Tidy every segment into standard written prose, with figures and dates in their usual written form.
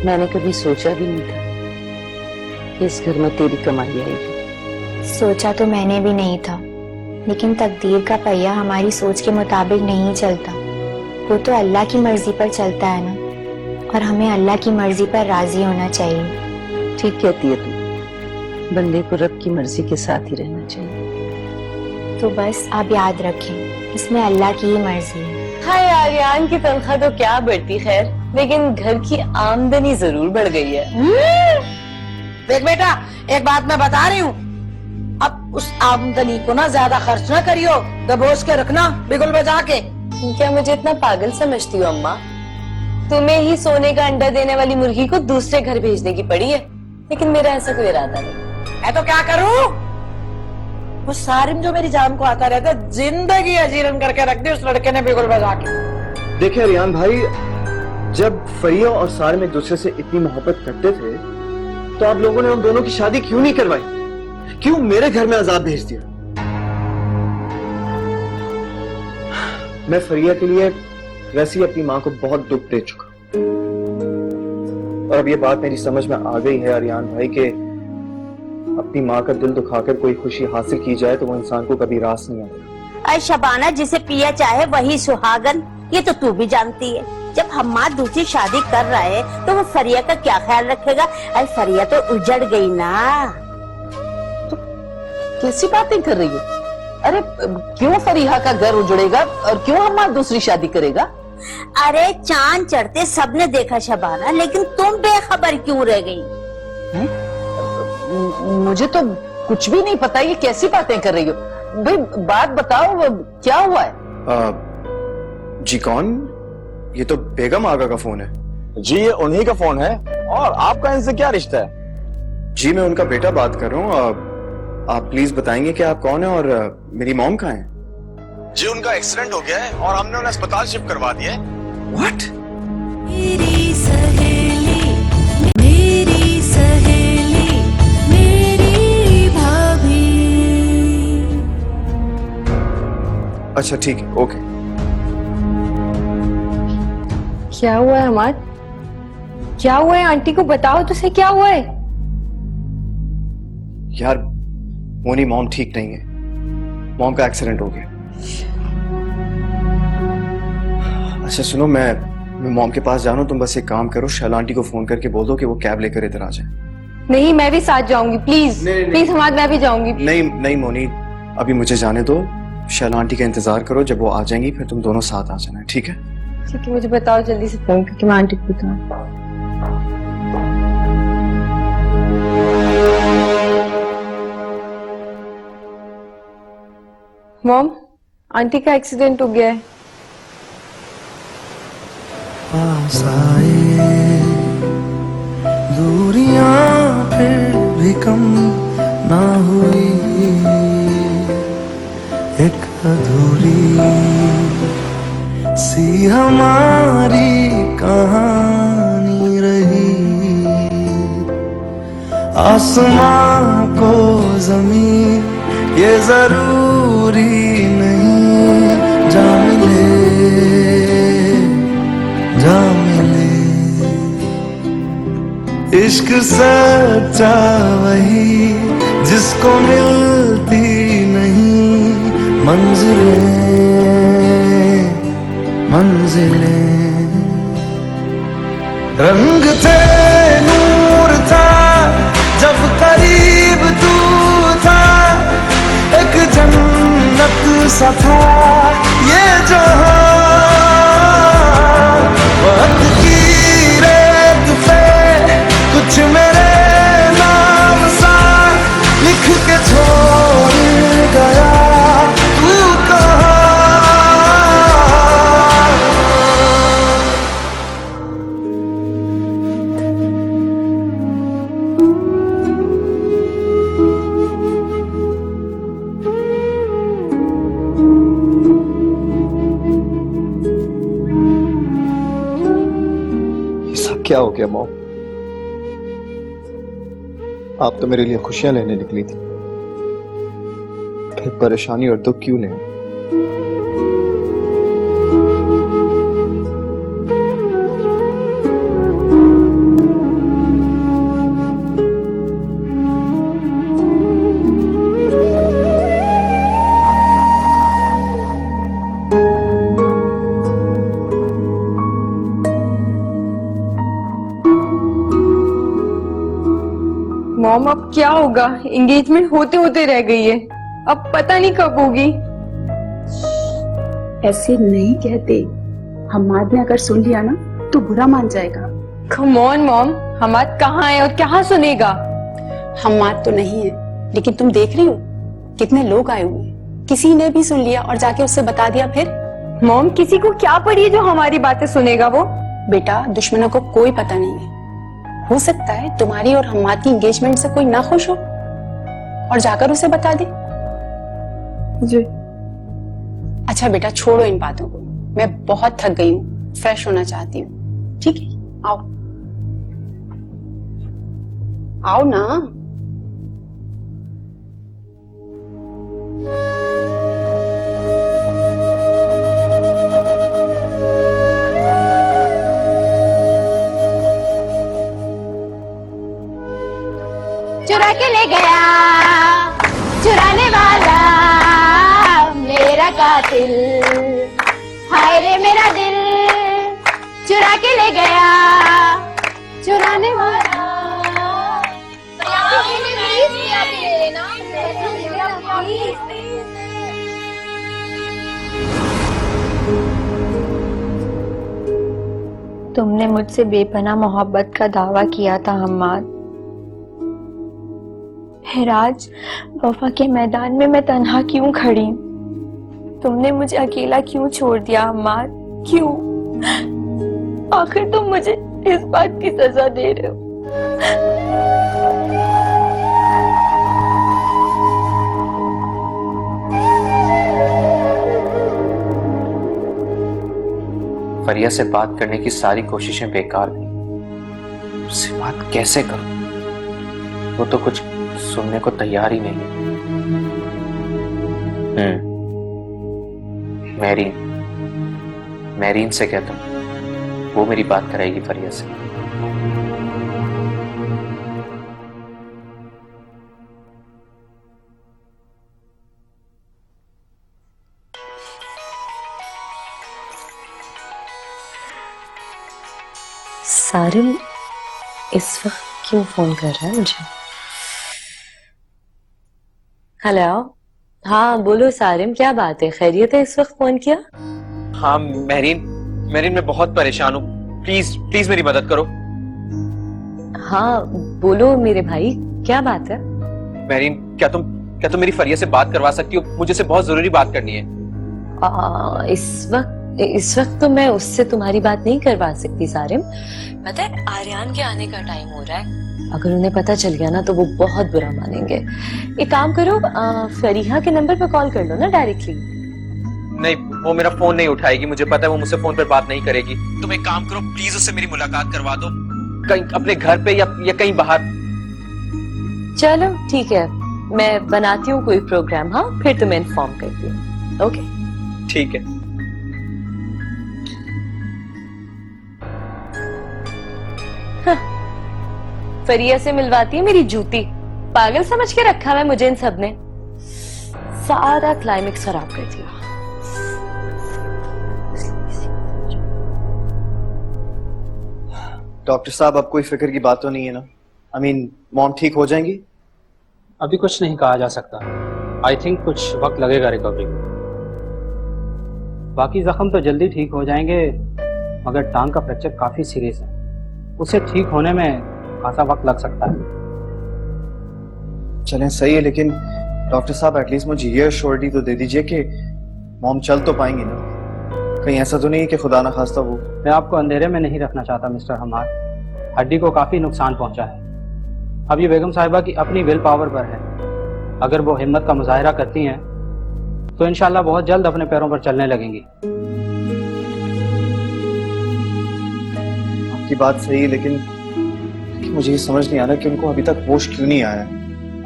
मैंने कभी सोचा भी नहीं था कि इस घर में तेरी कमाई आएगी। सोचा तो मैंने भी नहीं था, लेकिन तकदीर का पहिया हमारी सोच के मुताबिक नहीं चलता। वो तो अल्लाह की मर्जी पर चलता है ना, और हमें अल्लाह की मर्जी पर राजी होना चाहिए। ठीक कहती है तू, बंदे को रब की मर्जी के साथ ही रहना चाहिए। तो बस आप याद रखें, इसमें अल्लाह की ही मर्जी है। हाय, आर्यान की तनख्वाह तो क्या बढ़ती खैर, लेकिन घर की आमदनी जरूर बढ़ गई है। देख बेटा, एक बात मैं बता रही हूँ, अब उस आमदनी को ना ज्यादा खर्च ना करियो, दबोच के रखना बिगुल बजा के। क्या मुझे इतना पागल समझती हो अम्मा? तुम्हें ही सोने का अंडा देने वाली मुर्गी को दूसरे घर भेजने की पड़ी है, लेकिन मेरा ऐसा कोई इरादा नहीं। मैं तो क्या करूँ, वो सारिम जो मेरी जान को आता रहता है, जिंदगी अजीरन करके रख दी उस लड़के ने बिगुल बजा के। देखिए अरियान भाई, जब फरिया और सारिम एक दूसरे से इतनी मोहब्बत करते थे तो आप लोगों ने उन दोनों की शादी क्यों नहीं करवाई? क्यों मेरे घर में अजाब भेज दिया? मैं फरिया के लिए वैसे ही अपनी मां को बहुत दुख दे चुका, और अब ये बात मेरी समझ में आ गई है अरियान भाई कि अपनी माँ का दिल दुखाकर कोई खुशी हासिल की जाए तो वो इंसान को कभी रास नहीं आता। अरे शबाना, जिसे पिया चाहे वही सुहागन, ये तो तू भी जानती है। जब हमार दूसरी शादी कर रहे हैं तो वो फरिया का क्या ख्याल रखेगा? अरे फरिया तो उजड़ गई ना। तो कैसी बातें कर रही हो? अरे क्यों फरीहा का घर उजड़ेगा और क्यों हमारा दूसरी शादी करेगा? अरे चांद चढ़ते सबने देखा शबाना, लेकिन तुम बेखबर क्यों रह गई? मुझे तो कुछ भी नहीं पता, ये कैसी बातें कर रही हो? भाई बात बताओ, क्या हुआ है? जी कौन? ये तो बेगम आगा का फोन है। जी ये उन्हीं का फोन है, और आपका इनसे क्या रिश्ता है? जी मैं उनका बेटा बात कर रहा हूँ। आप प्लीज बताएंगे कि आप कौन है और मेरी मॉम कहाँ है? जी उनका एक्सीडेंट हो गया है और हमने उन्हें अस्पताल शिफ्ट करवा दिया है। व्हाट? मेरी सहेली, मेरी सहेली, मेरी भाभी। अच्छा ठीक है, ओके। क्या हुआ है हमार? क्या हुआ है? आंटी को बताओ तो सही, क्या हुआ है? यार मोनी, मॉम ठीक नहीं है। मॉम का एक्सीडेंट हो गया। अच्छा सुनो, मैं मॉम के पास जा रहा हूं, तुम बस एक काम करो, शैला आंटी को फोन करके बोल दो कि वो कैब लेकर इधर आ जाए। नहीं, मैं भी साथ जाऊंगी, प्लीज प्लीज हमार, मैं भी जाऊंगी। नहीं नहीं मोनी, अभी मुझे जाने दो। शैला आंटी का इंतजार करो, जब वो आ जाएंगी फिर तुम दोनों साथ आ जाना, ठीक है? ठीक है, मुझे बताओ जल्दी से फोन करके, मैं आंटी को बताऊं। मॉम, आंटी का एक्सीडेंट हो गया है। पास आए दूरियां फिर भी कम ना हुई, एक अधूरी सी हमारी कहानी रही। आसमां को जमीन ये जरूरी नहीं, जा मिले इश्क सच्चा वही जिसको मिलती नहीं मंजिलें। रंग थे, नूर था, जब करीब तू था, एक जन्नत सा था ये जहां। वक्त की रेत पे कुछ मेरे नाम सा लिख के छोड़ गया, तू कहाँ? क्या हो गया मॉम? आप तो मेरे लिए खुशियां लेने निकली थी, फिर परेशानी और दुख क्यों नहीं? मॉम अब क्या होगा? एंगेजमेंट होते होते रह गई है, अब पता नहीं कब होगी। ऐसे नहीं कहते, हम्माद ने अगर सुन लिया ना तो बुरा मान जाएगा। कम ऑन मॉम, हमाद कहाँ है और क्या सुनेगा? हम्माद तो नहीं है, लेकिन तुम देख रही हो कितने लोग आए हुए, किसी ने भी सुन लिया और जाके उससे बता दिया फिर? मॉम किसी को क्या पड़ी है जो हमारी बातें सुनेगा वो? बेटा दुश्मनों को कोई पता नहीं है, हो सकता है तुम्हारी और हम्माद की एंगेजमेंट से कोई ना खुश हो और जाकर उसे बता दे। जी। अच्छा बेटा छोड़ो इन बातों को, मैं बहुत थक गई हूँ, फ्रेश होना चाहती हूँ। ठीक है आओ आओ ना। चुरा के ले गया चुराने वाला मेरा कातिल, हाय रे मेरा दिल चुरा के ले गया चुराने वाला। तुमने मुझसे बेपनाह मोहब्बत का दावा किया था हम्माद, फिर आज वफा के मैदान में मैं तन्हा क्यों खड़ी? तुमने मुझे अकेला क्यों छोड़ दिया हम्माद? क्यों? आखिर तुम मुझे इस बात की सजा दे रहे हो? फरिया से बात करने की सारी कोशिशें बेकार गई। उससे बात कैसे करूं? वो तो कुछ सुनने को तैयार ही नहीं। मैरीन से कहता हूं, वो मेरी बात कराएगी फरिया से। सारिम इस वक्त क्यों फोन कर रहा है मुझे? हेलो, हाँ बोलो सारिम, क्या बात है? खैरियत है? इस वक्त फोन किया? हाँ मैरीन मैं बहुत परेशान हूँ, प्लीज प्लीज मेरी मदद करो। हाँ बोलो मेरे भाई, क्या बात है? मैरीन क्या तुम मेरी फरिया से बात करवा सकती हो? मुझे से बहुत जरूरी बात करनी है। इस वक्त तो मैं उससे तुम्हारी बात नहीं करवा सकती सारिम। पता है आर्यान के आने का टाइम हो रहा है, अगर उन्हें पता चल गया ना तो वो बहुत बुरा मानेंगे। एक काम करो, फरीहा के नंबर पर कॉल कर लो ना डायरेक्टली। नहीं, वो मेरा फोन नहीं उठाएगी, मुझे पता है वो मुझसे फोन पर बात नहीं करेगी। तुम एक काम करो, प्लीज उससे मेरी मुलाकात करवा दो, कहीं अपने घर पे या कहीं बाहर। चलो ठीक है, मैं बनाती हूँ कोई प्रोग्राम, हाँ फिर तुम्हें इन्फॉर्म करती हूँ। ओके ठीक है। फरिया से मिलवाती है मेरी जूती, पागल समझ के रखा है मुझे इन सब ने, सारा क्लाइमेक्स खराब कर दिया। डॉक्टर साहब अब कोई फिक्र की बात तो नहीं है ना? आई मीन मॉम ठीक हो जाएंगी? अभी कुछ नहीं कहा जा सकता, आई थिंक कुछ वक्त लगेगा रिकवरी को। बाकी जख्म तो जल्दी ठीक हो जाएंगे, मगर टांग का फ्रैक्चर काफी सीरियस है, उसे ठीक होने में खासा वक्त लग सकता है। चलें सही है, लेकिन डॉक्टर साहब एटलीस्ट मुझे ये श्योरिटी तो दे दीजिए कि मॉम चल तो पाएंगी ना? कहीं ऐसा तो नहीं कि खुदा ना खास्ता वो। मैं आपको अंधेरे में नहीं रखना चाहता मिस्टर हमाद, हड्डी को काफी नुकसान पहुंचा है। अब ये बेगम साहिबा की अपनी विल पावर पर है, अगर वो हिम्मत का मुजाहिरा करती हैं तो इंशाल्लाह बहुत जल्द अपने पैरों पर चलने लगेंगी। आपकी बात सही है, लेकिन मुझे ये समझ नहीं आ रहा कि उनको अभी तक होश क्यों नहीं आया।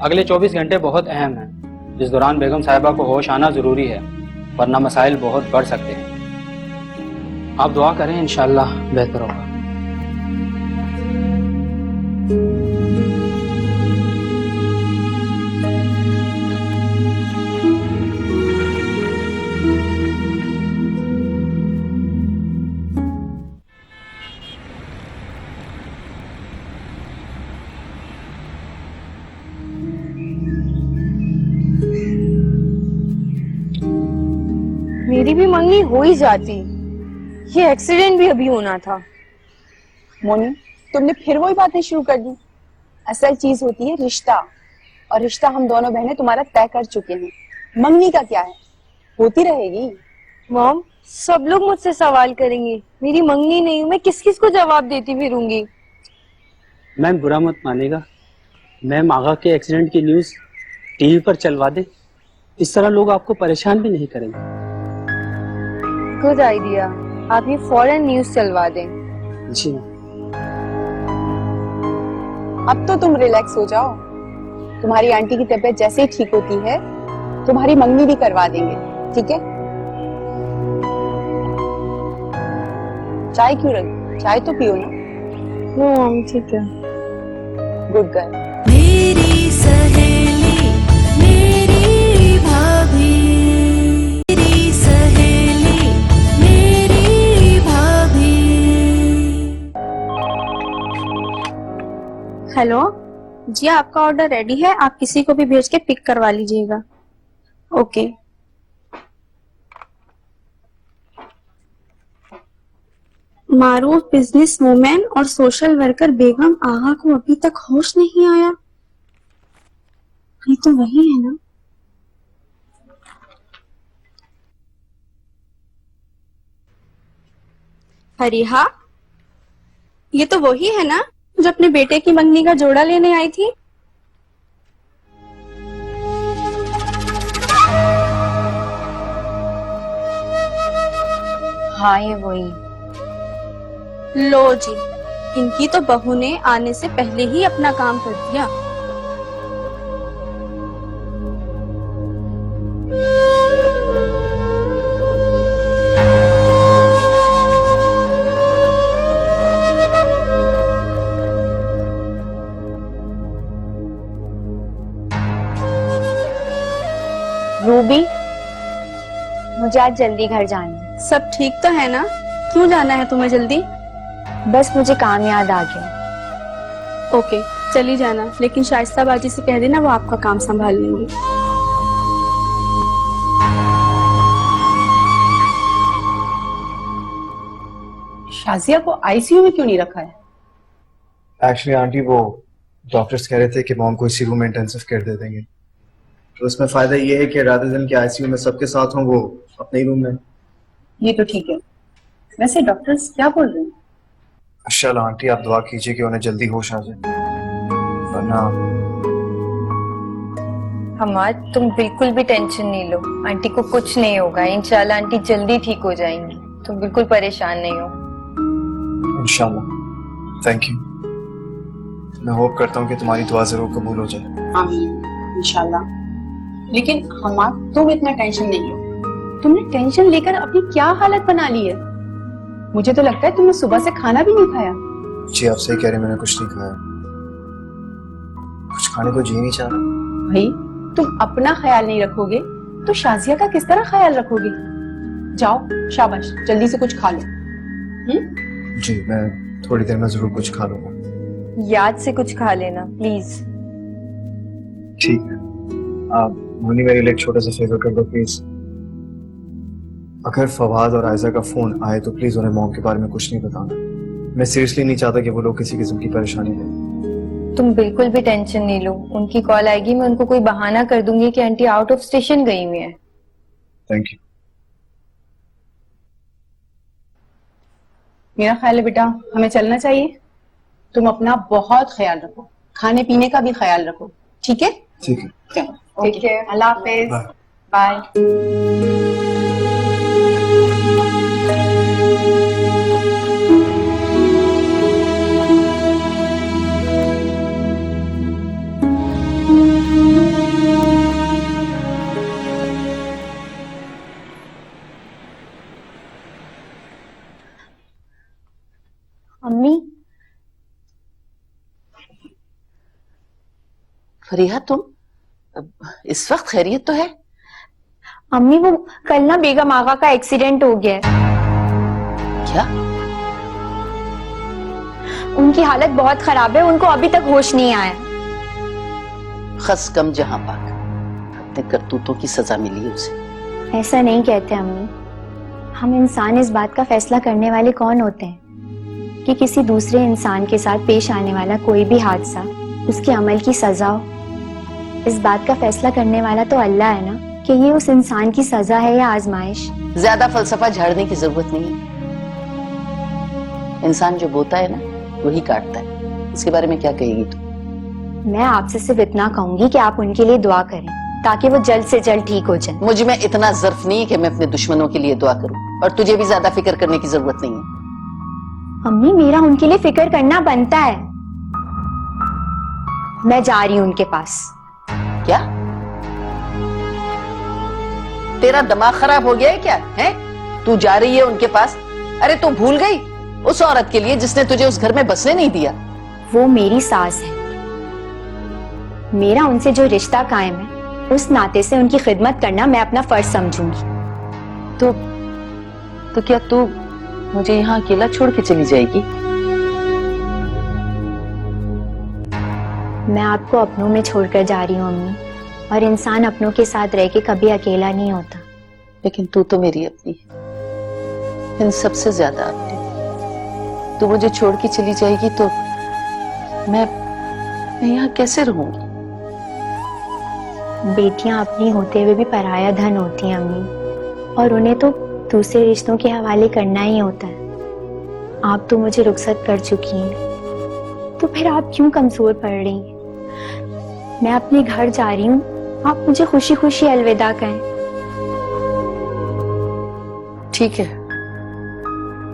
अगले 24 घंटे बहुत अहम हैं, जिस दौरान बेगम साहिबा को होश आना जरूरी है, वरना मसाइल बहुत बढ़ सकते हैं। आप दुआ करें, इंशाल्लाह बेहतर होगा। मेरी भी मंगनी हो ही जाती, ये एक्सीडेंट भी अभी होना था। मोनी, तुमने फिर वही बातें शुरू कर दी। असल चीज होती है रिश्ता, और रिश्ता हम दोनों बहनें तुम्हारा तय कर चुके हैं। मंगनी का क्या है, होती रहेगी। मॉम, सब लोग मुझसे सवाल करेंगे, मेरी मंगनी नहीं हूँ, मैं किस किस को जवाब देती फिरूंगी। मैम बुरा मत मानेगा, मैम आगा के एक्सीडेंट की न्यूज़ टीवी पर चलवा दे, इस तरह लोग आपको परेशान भी नहीं करेंगे। गुड आइडिया, आप ये फौरन न्यूज चलवा दें। जी अब तो तुम रिलैक्स हो जाओ। तुम्हारी आंटी की तबीयत जैसे ही ठीक होती है तुम्हारी मंगनी भी करवा देंगे, ठीक है? चाय क्यों रखी, चाय तो पियो ना। मॉम ठीक है। Good girl. मेरी सहेली मेरी भाभी, मेरी सहेली मेरी भाभी। हेलो जी, आपका ऑर्डर रेडी है, आप किसी को भी भेज के पिक करवा लीजिएगा। ओके। मारूफ बिजनेस वुमेन और सोशल वर्कर बेगम आगा को अभी तक होश नहीं आया। ये तो वही है ना? फरीहा, ये तो वही है ना जो अपने बेटे की मंगनी का जोड़ा लेने आई थी? हाँ ये वही। लो जी, इनकी तो बहू ने आने से पहले ही अपना काम कर दिया। रूबी, मुझे आज जल्दी घर जाना है। सब ठीक तो है ना? क्यों जाना है तुम्हें जल्दी? बस मुझे काम याद आ गया। ओके, चली जाना, लेकिन शाइस्ता बाजी से कह देना वो आपका काम संभाल लेंगे। शाजिया को आईसीयू में क्यों नहीं रखा है? एक्चुअली आंटी वो डॉक्टर्स कह रहे थे कि मॉम को इसी रूम में इंटेंसिव केयर दे देंगे, तो इसमें फायदा ये है कि रात दिन के आईसीयू में सबके साथ हों, वो अपने ही रूम में। ये तो ठीक है। वैसे डॉक्टर्स क्या बोल रहे हैं? माशाल्लाह आंटी, आप दुआ कीजिए कि उन्हें जल्दी होश आ जाए, वरना। हमाद, तुम बिल्कुल भी टेंशन नहीं लो, आंटी को कुछ नहीं होगा, इंशाल्लाह आंटी जल्दी ठीक हो जाएंगी, तुम बिल्कुल परेशान नहीं हो। इंशाल्लाह। Thank you. मैं होप करता हूँ कि तुम्हारी दुआ जरूर कबूल हो जाए। आमीन, इंशाल्लाह। लेकिन हमाद, तुम इतना टेंशन नहीं लो। तुमने टेंशन लेकर अपनी क्या हालत बना ली है? मुझे तो लगता है तुमने सुबह से खाना भी नहीं खाया। जी आप सही कह रहे हैं, मैंने कुछ नहीं खाया, कुछ खाने को जी नहीं चाह रहा। भाई, तुम अपना ख्याल नहीं रखोगे तो शाजिया का किस तरह ख्याल रखोगे? जाओ, शाबाश, जल्दी से कुछ खा लो। जी मैं थोड़ी देर में जरूर कुछ खा लूंगा। याद से कुछ खा लेना प्लीज। ठीक है। आप मोनी, मेरे लिए एक छोटा सा फेवर कर दो प्लीज। अगर फवाद और आयजा का फोन आए तो प्लीज उन्हें मॉम के बारे में कुछ नहीं बताना। मैं सीरियसली नहीं चाहता कि वो लोग किसी किस्म की परेशानी लें। तुम बिल्कुल भी टेंशन नहीं लो, उनकी कॉल आएगी, मैं उनको कोई बहाना कर दूंगी कि आंटी आउट ऑफ स्टेशन गई हुई है। Thank you. मेरा ख्याल है बेटा, हमें चलना चाहिए। तुम अपना बहुत ख्याल रखो, खाने पीने का भी ख्याल रखो, ठीक है? ठीक है। चलो, ओके, अल्लाह हाफिज, बाय। अम्मी, फरीहा, तुम इस वक्त खैरियत तो है? अम्मी वो कल ना बेगम आगा का एक्सीडेंट हो गया है। क्या? उनकी हालत बहुत खराब है, उनको अभी तक होश नहीं आया। खस कम जहां पाक, अपने करतूतों की सजा मिली है उसे। ऐसा नहीं कहते अम्मी, हम इंसान इस बात का फैसला करने वाले कौन होते हैं कि किसी दूसरे इंसान के साथ पेश आने वाला कोई भी हादसा उसके अमल की सजा हो? इस बात का फैसला करने वाला तो अल्लाह है ना कि ये उस इंसान की सजा है या आजमाइश। ज्यादा फलसफा झाड़ने की जरूरत नहीं है। इंसान जो बोता है ना वही काटता है। इसके बारे में क्या कहेगी तू? मैं आपसे सिर्फ इतना कहूंगी कि आप उनके लिए दुआ करें ताकि वो जल्द से जल्द ठीक हो जाए। मुझ में इतना ज़र्फ नहीं है कि मैं अपने दुश्मनों के लिए दुआ करूं, और तुझे भी ज्यादा फिक्र करने की जरूरत नहीं है। अम्मी, मेरा उनके लिए फिक्र करना बनता है। मैं जा रही हूँ उनके पास। क्या तेरा दिमाग खराब हो गया है क्या? है तू जा रही है उनके पास? अरे तू भूल गई उस औरत के लिए जिसने तुझे उस घर में बसने नहीं दिया? वो मेरी सास है। मेरा उनसे जो रिश्ता कायम है उस नाते से उनकी खिदमत करना मैं अपना फर्ज समझूंगी। तो क्या तू मुझे यहाँ अकेला छोड़ के चली जाएगी? मैं आपको अपनों में छोड़कर जा रही हूँ अम्मी, और इंसान अपनों के साथ रह के कभी अकेला नहीं होता। लेकिन तू तो मेरी अपनी है, इन सबसे ज्यादा अपनी। तू मुझे छोड़ के चली जाएगी तो मैं यहाँ कैसे रहूंगी? बेटियां अपनी होते हुए भी पराया धन होती हैं अम्मी, और उन्हें तो दूसरे रिश्तों के हवाले करना ही होता है। आप तो मुझे रुखसत कर चुकी हैं, तो फिर आप क्यों कमजोर पड़ रही हैं? मैं अपने घर जा रही हूँ, आप मुझे खुशी खुशी अलविदा कहें। ठीक है,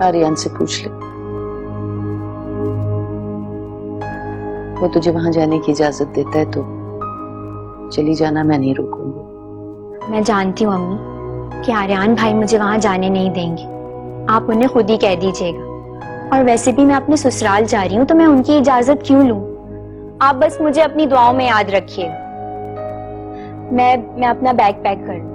आर्यन से पूछ ले, वो तुझे वहां जाने की इजाजत देता है तो चली जाना, मैं नहीं रोकूंगी। मैं जानती हूँ अम्मी कि आर्यन भाई मुझे वहां जाने नहीं देंगे। आप उन्हें खुद ही कह दीजिएगा, और वैसे भी मैं अपने ससुराल जा रही हूँ तो मैं उनकी इजाजत क्यों लूं? आप बस मुझे अपनी दुआओं में याद रखिएगा। मैं अपना बैग पैक कर लूं।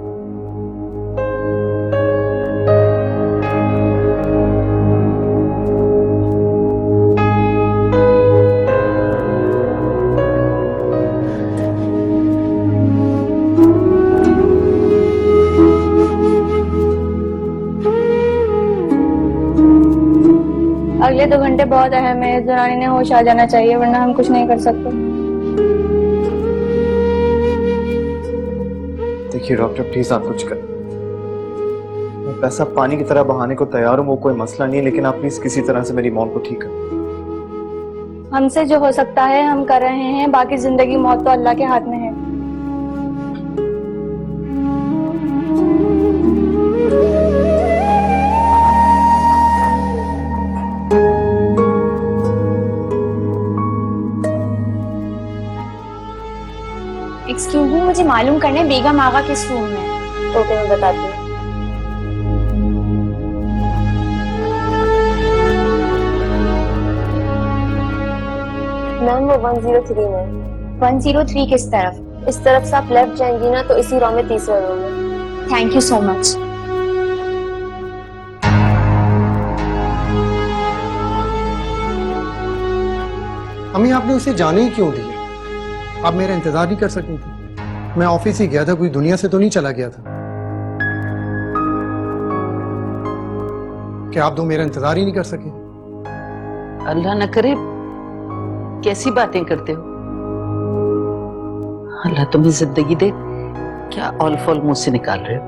अगले 2 घंटे बहुत अहम है। इस दौरान इन्हें होश आ जाना चाहिए, वरना हम कुछ नहीं कर सकते। देखिए डॉक्टर, प्लीज आप कुछ करें। मैं पैसा पानी की तरह बहाने को तैयार हूँ, वो कोई मसला नहीं है, लेकिन आप प्लीज किसी तरह से मेरी मॉम को ठीक करें। हमसे जो हो सकता है हम कर रहे हैं, बाकी जिंदगी मौत तो अल्लाह के हाथ में है। एक्सक्यूज मी, मुझे मालूम करना है बेगम आगा किस रूम में है। ओके, मैं बताती हूँ। मैम वो 103 में। 103 किस तरफ? इस तरफ से आप लेफ्ट जाएंगी ना तो इसी रो में तीसरा रूम है। Thank you so much. अम्मी, आपने उसे जाने ही क्यों दिया? आप मेरा इंतजार नहीं कर सकी थी? मैं ऑफिस ही गया था, कोई दुनिया से तो नहीं चला गया था। क्या आप दो मेरा इंतजार ही नहीं कर सके? अल्लाह न करे, कैसी बातें करते हो? अल्लाह तुम्हें जिंदगी दे, क्या ऑल फॉल मुंह से निकाल रहे हो?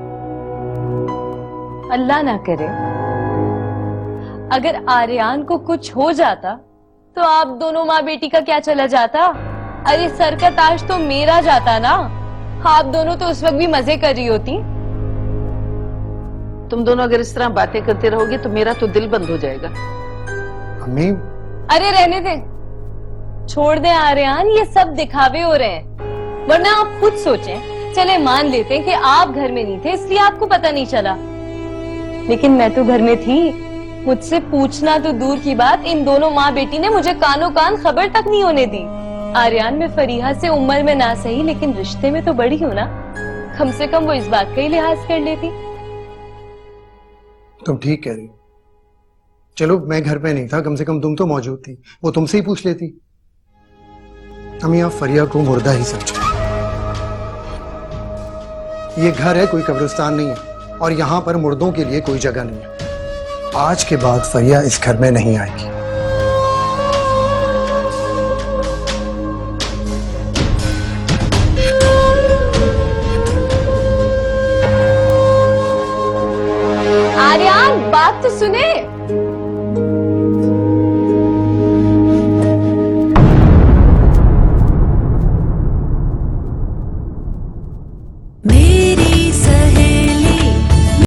अल्लाह ना करे, अगर आर्यन को कुछ हो जाता तो आप दोनों माँ बेटी का क्या चला जाता? अरे सर का ताज तो मेरा जाता ना। आप दोनों तो उस वक्त भी मजे कर रही होती। तुम दोनों अगर इस तरह बातें करते रहोगे तो मेरा तो दिल बंद हो जाएगा। अम्मी, अरे रहने दे, छोड़ दे आर्यन, ये सब दिखावे हो रहे हैं। वरना आप खुद सोचें, चले मान लेते हैं कि आप घर में नहीं थे इसलिए आपको पता नहीं चला, लेकिन मैं तो घर में थी। मुझसे पूछना तो दूर की बात, इन दोनों माँ बेटी ने मुझे कानों कान खबर तक नहीं होने दी। आर्यन में फरीहा से उम्र में ना सही, लेकिन रिश्ते में तो बड़ी हूं ना, कम से कम वो इस बात का ही लिहाज कर लेती। तुम ठीक कह रही हो। चलो मैं घर पे नहीं था, कम से कम तुम तो मौजूद थी, वो तुमसे ही पूछ लेती। अम्मी, आप फरिया को मुर्दा ही समझो। ये घर है, कोई कब्रिस्तान नहीं है, और यहाँ पर मुर्दों के लिए कोई जगह नहीं है। आज के बाद फरिया इस घर में नहीं आएगी। आर्यन, बात तो सुने।